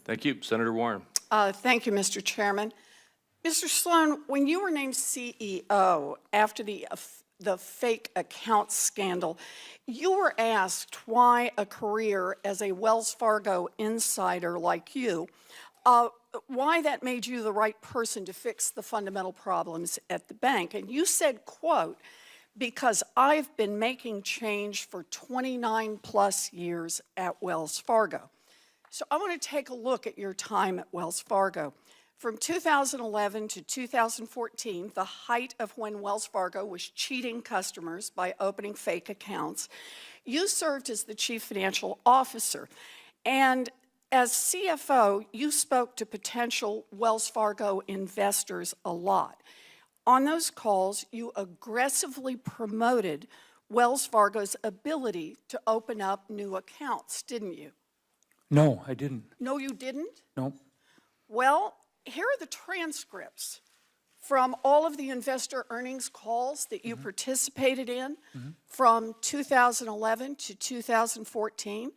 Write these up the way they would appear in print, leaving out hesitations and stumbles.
Thank you. Senator Warren. Thank you, Mr. Chairman. Mr. Sloan, when you were named CEO after the fake account scandal, you were asked why a career as a Wells Fargo insider like you, why that made you the right person to fix the fundamental problems at the bank. And you said, quote, "Because I've been making change for 29 plus years at Wells Fargo." So I want to take a look at your time at Wells Fargo. From 2011 to 2014, the height of when Wells Fargo was cheating customers by opening fake accounts, you served as the chief financial officer. And as CFO, you spoke to potential Wells Fargo investors a lot. On those calls, you aggressively promoted Wells Fargo's ability to open up new accounts, didn't you? No, I didn't. No, you didn't? No. Well, here are the transcripts from all of the investor earnings calls that you participated in from 2011 to 2014.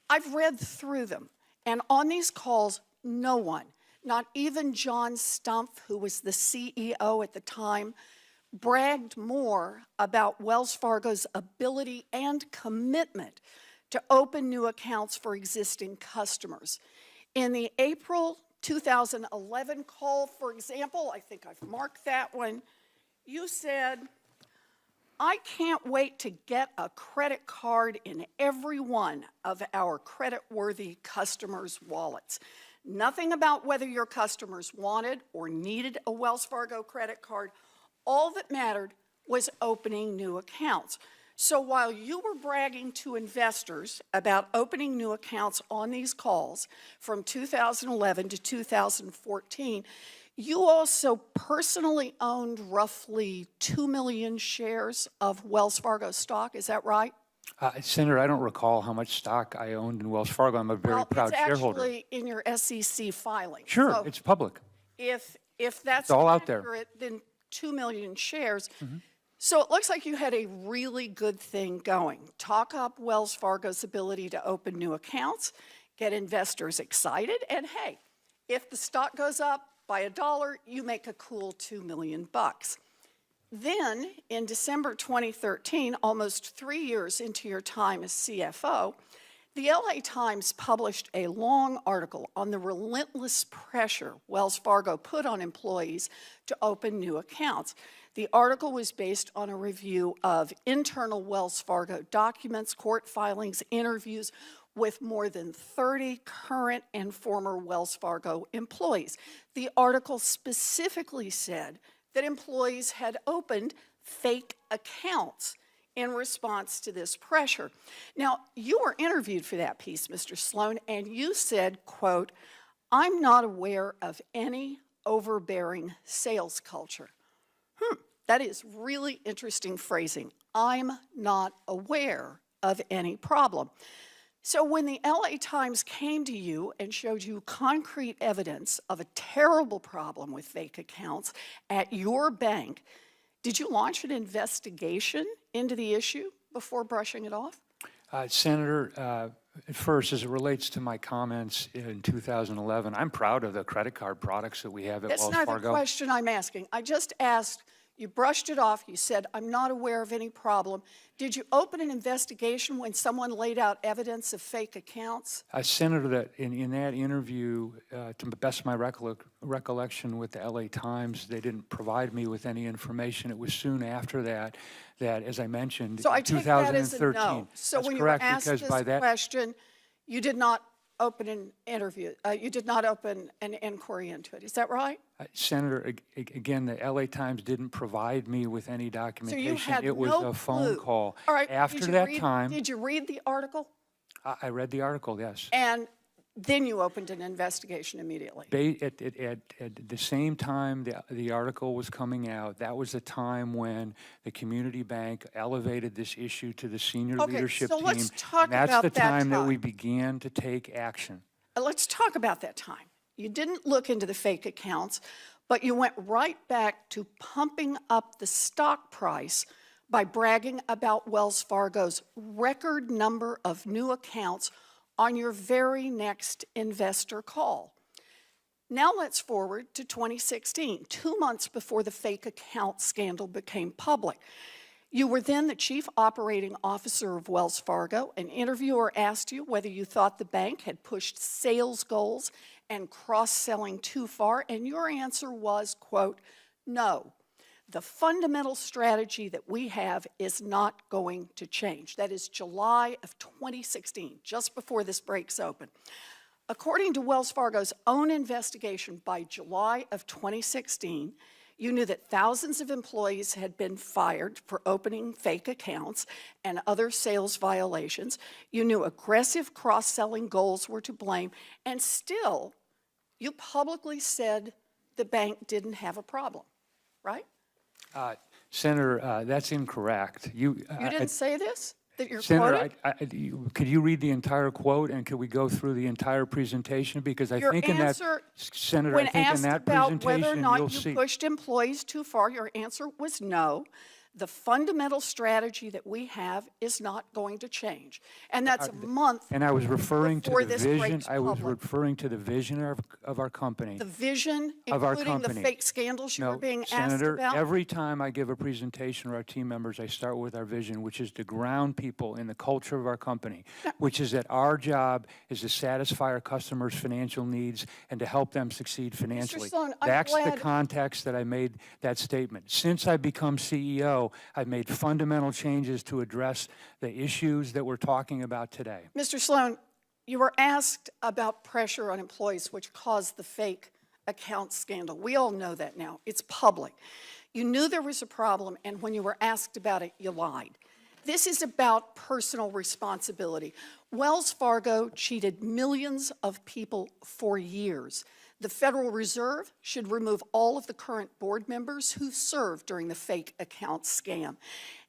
I've read through them. And on these calls, no one, not even John Stumpf, who was the CEO at the time, bragged more about Wells Fargo's ability and commitment to open new accounts for existing customers. In the April 2011 call, for example, I think I've marked that one, you said, "I can't wait to get a credit card in every one of our credit-worthy customers' wallets." Nothing about whether your customers wanted or needed a Wells Fargo credit card. All that mattered was opening new accounts. So while you were bragging to investors about opening new accounts on these calls from 2011 to 2014, you also personally owned roughly 2 million shares of Wells Fargo stock. Is that right? Senator, I don't recall how much stock I owned in Wells Fargo. I'm a very proud shareholder. It's actually in your SEC filing. Sure, So it's public. if that's all out there. accurate, then 2 million shares. So it looks like you had a really good thing going. Talk up Wells Fargo's ability to open new accounts, get investors excited, and hey, if the stock goes up by $1, you make a cool $2 million. Then, in December 2013, almost 3 years into your time as CFO, the LA Times published a long article on the relentless pressure Wells Fargo put on employees to open new accounts. The article was based on a review of internal Wells Fargo documents, court filings, interviews with more than 30 current and former Wells Fargo employees. The article specifically said that employees had opened fake accounts in response to this pressure. Now, you were interviewed for that piece, Mr. Sloan, and you said, quote, "I'm not aware of any overbearing sales culture." That is really interesting phrasing. I'm not aware of any problem. So when the LA Times came to you and showed you concrete evidence of a terrible problem with fake accounts at your bank, did you launch an investigation into the issue before brushing it off? Senator, first, as it relates to my comments in 2011, I'm proud of the credit card products that we have at Wells Fargo. That's not the question I'm asking. I just asked, you brushed it off, you said, "I'm not aware of any problem." Did you open an investigation when someone laid out evidence of fake accounts? Senator, that in that interview, to the best of my recollection with the LA Times, they didn't provide me with any information. It was soon after that, as I mentioned, So I in take that as a 2013. no. So That's when you were correct, asked because this by that question, you did not open an interview, you did not open an inquiry into it. Is that right? Senator, again, the LA Times didn't provide me with any So documentation. you had It was no a phone clue. call. All right. After that time, Did you read the article? I read the article, yes. And then you opened an investigation immediately. At the same time the article was coming out, that was the time when the community bank elevated this issue to the senior leadership so team. let's talk and that's about the that time that we time. began to take action. Let's talk about that time. You didn't look into the fake accounts, but you went right back to pumping up the stock price by bragging about Wells Fargo's record number of new accounts on your very next investor call. Now let's forward to 2016, 2 months before the fake account scandal became public. You were then the chief operating officer of Wells Fargo. An interviewer asked you whether you thought the bank had pushed sales goals and cross-selling too far, and your answer was, quote, "No. The fundamental strategy that we have is not going to change." That is July of 2016, just before this breaks open. According to Wells Fargo's own investigation, by July of 2016, you knew that thousands of employees had been fired for opening fake accounts and other sales violations. You knew aggressive cross-selling goals were to blame, and still, you publicly said the bank didn't have a problem, right? Senator, that's incorrect. You didn't say this? That you're Senator, quoted? could you read the entire quote, and could we go through the entire presentation? Because I Your think in that, answer, Senator, I when think in asked that about whether or presentation, not you'll you see. pushed employees too far, your answer was no. The fundamental strategy that we have is not going to change. And that's a month And I was referring to before the this vision, breaks I was public. referring to the vision of our company. The vision, Of our including the company. fake scandals you were No, being asked Senator, about? every time I give a presentation to our team members, I start with our vision, which is to ground people in the culture of our company, which is that our job is to satisfy our customers' financial needs and to help them succeed financially. Sloan, I'm That's the glad- context that I made that statement. Since I've become CEO, I've made fundamental changes to address the issues that we're talking about today. Mr. Sloan, you were asked about pressure on employees, which caused the fake account scandal. We all know that now. It's public. You knew there was a problem, and when you were asked about it, you lied. This is about personal responsibility. Wells Fargo cheated millions of people for years. The Federal Reserve should remove all of the current board members who served during the fake account scam.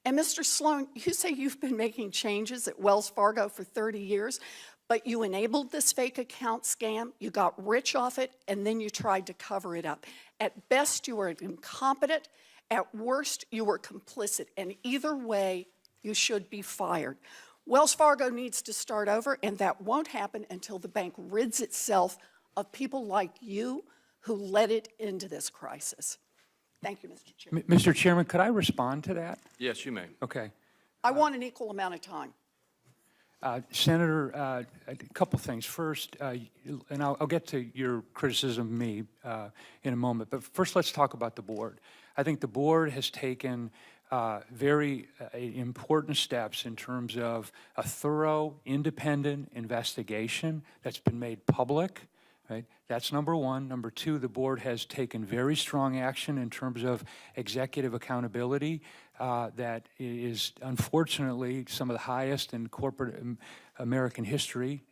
And Mr. Sloan, you say you've been making changes at Wells Fargo for 30 years, but you enabled this fake account scam, you got rich off it, and then you tried to cover it up. At best, you were incompetent. At worst, you were complicit. And either way, you should be fired. Wells Fargo needs to start over, and that won't happen until the bank rids itself of people like you who led it into this crisis. Thank you, Mr. Chairman. Mr. Chairman, could I respond to that? Yes, you may. Okay. I want an equal amount of time. Senator, a couple things. First, and I'll get to your criticism of me in a moment, but first let's talk about the board. I think the board has taken very important steps in terms of a thorough, independent investigation that's been made public. Right? That's number one. Number two, the board has taken very strong action in terms of executive accountability that is unfortunately some of the highest in corporate American history.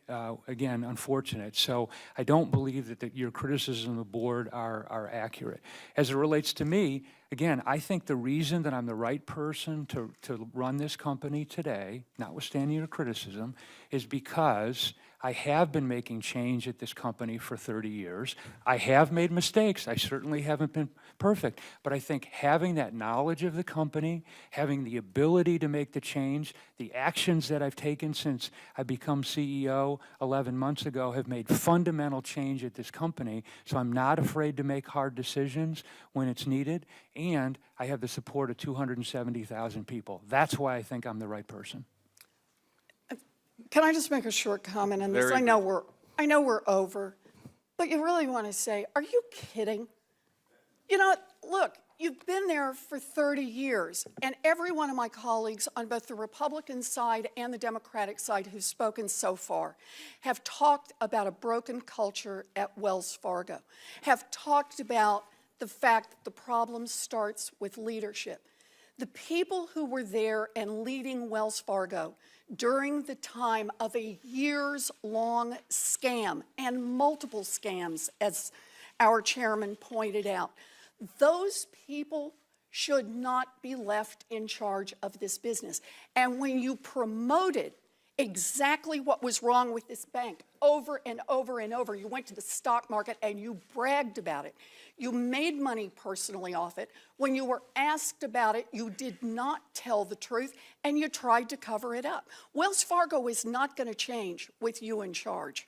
Again, unfortunate. So I don't believe that your criticism of the board are accurate. As it relates to me, again, I think the reason that I'm the right person to run this company today, notwithstanding your criticism, is because I have been making change at this company for 30 years. I have made mistakes. I certainly haven't been perfect. But I think having that knowledge of the company, having the ability to make the change, the actions that I've taken since I become CEO 11 months ago have made fundamental change at this company. So I'm not afraid to make hard decisions when it's needed. And I have the support of 270,000 people. That's why I think I'm the right person. Can I just make a short comment on this? Very I know we're over, but you really want to say, are you kidding? You know, look, you've been there for 30 years, and every one of my colleagues on both the Republican side and the Democratic side who've spoken so far have talked about a broken culture at Wells Fargo, have talked about the fact that the problem starts with leadership. The people who were there and leading Wells Fargo during the time of a years-long scam and multiple scams, as our chairman pointed out, those people should not be left in charge of this business. And when you promoted exactly what was wrong with this bank over and over and over. You went to the stock market and you bragged about it. You made money personally off it. When you were asked about it, you did not tell the truth and you tried to cover it up. Wells Fargo is not going to change with you in charge.